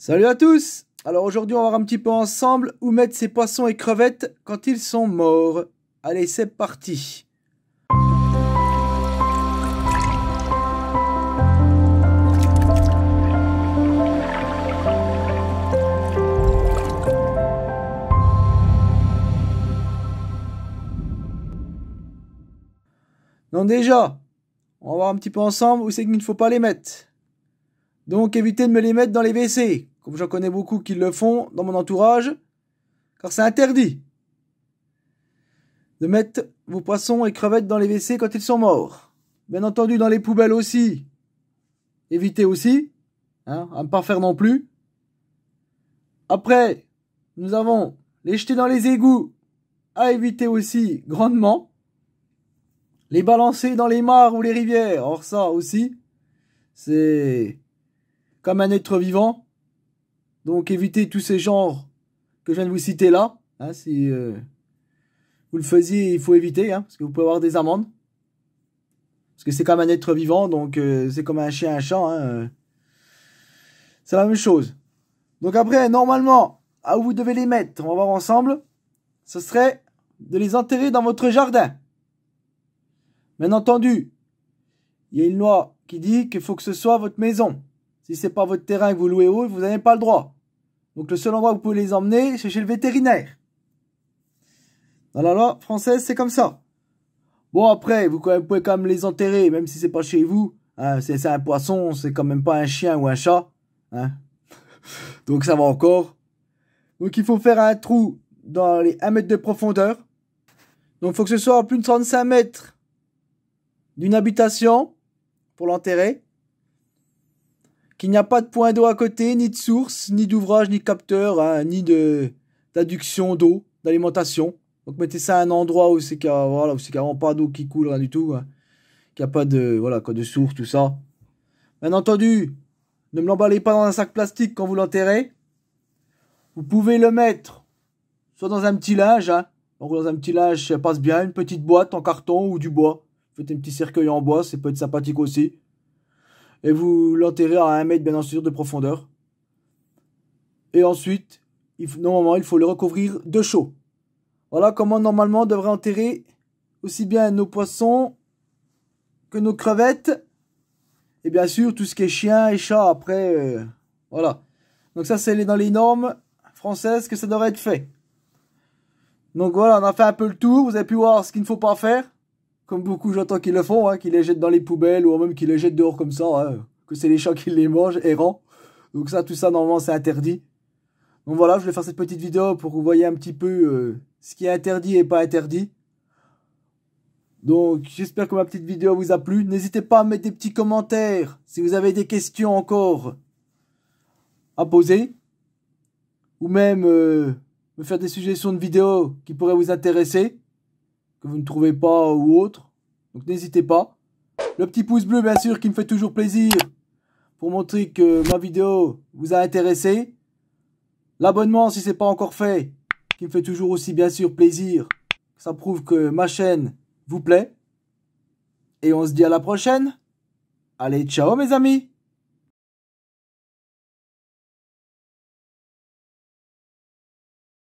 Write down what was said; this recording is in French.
Salut à tous! Alors aujourd'hui on va voir un petit peu ensemble où mettre ces poissons et crevettes quand ils sont morts. Allez, c'est parti! Donc déjà, on va voir un petit peu ensemble où c'est qu'il ne faut pas les mettre. Donc évitez de me les mettre dans les WC, comme j'en connais beaucoup qui le font dans mon entourage, car c'est interdit de mettre vos poissons et crevettes dans les WC quand ils sont morts. Bien entendu dans les poubelles aussi, évitez aussi, à ne pas faire non plus. Après, nous avons les jeter dans les égouts, à éviter aussi grandement. Les balancer dans les mares ou les rivières, or ça aussi, c'est comme un être vivant. Donc évitez tous ces genres que je viens de vous citer là. Si vous le faisiez, il faut éviter, parce que vous pouvez avoir des amendes. Parce que c'est comme un être vivant, donc c'est comme un chien, un chat. C'est la même chose. Donc après, normalement, à où vous devez les mettre, on va voir ensemble, ce serait de les enterrer dans votre jardin. Bien entendu, il y a une loi qui dit qu'il faut que ce soit votre maison. Si c'est pas votre terrain que vous louez haut, vous n'avez pas le droit. Donc le seul endroit où vous pouvez les emmener, c'est chez le vétérinaire. Dans la loi française, c'est comme ça. Bon après, vous pouvez quand même les enterrer, même si c'est pas chez vous. C'est un poisson, c'est quand même pas un chien ou un chat. Donc ça va encore. Donc il faut faire un trou dans les 1 mètre de profondeur. Donc il faut que ce soit à plus de 35 mètres d'une habitation pour l'enterrer. Qu'il n'y a pas de point d'eau à côté, ni de source, ni d'ouvrage, ni de capteur, ni d'adduction d'eau, d'alimentation. Donc mettez ça à un endroit où c'est qu'il n'y a, vraiment pas d'eau qui coule, rien du tout. Qu'il n'y a pas de source, tout ça. Bien entendu, ne me l'emballez pas dans un sac plastique quand vous l'enterrez. Vous pouvez le mettre soit dans un petit linge. Donc dans un petit linge, ça passe bien. Une petite boîte en carton ou du bois. Faites un petit cercueil en bois, ça peut être sympathique aussi. Et vous l'enterrez à 1 mètre, bien sûr, de profondeur. Et ensuite, normalement, il faut le recouvrir de chaux. Voilà comment, normalement, on devrait enterrer aussi bien nos poissons que nos crevettes. Et bien sûr, tout ce qui est chien et chat, après, voilà. Donc ça, c'est dans les normes françaises que ça devrait être fait. Donc voilà, on a fait un peu le tour. Vous avez pu voir ce qu'il ne faut pas faire. Comme beaucoup, j'entends qu'ils le font, qu'ils les jettent dans les poubelles ou même qu'ils les jettent dehors comme ça, que c'est les chats qui les mangent, errants. Donc ça, tout ça, normalement, c'est interdit. Donc voilà, je vais faire cette petite vidéo pour que vous voyez un petit peu ce qui est interdit et pas interdit. Donc, j'espère que ma petite vidéo vous a plu. N'hésitez pas à mettre des petits commentaires si vous avez des questions encore à poser. Ou même me faire des suggestions de vidéos qui pourraient vous intéresser, que vous ne trouvez pas ou autre. Donc n'hésitez pas. Le petit pouce bleu, bien sûr, qui me fait toujours plaisir pour montrer que ma vidéo vous a intéressé. L'abonnement, si ce n'est pas encore fait, qui me fait toujours aussi, bien sûr, plaisir. Ça prouve que ma chaîne vous plaît. Et on se dit à la prochaine. Allez, ciao mes amis!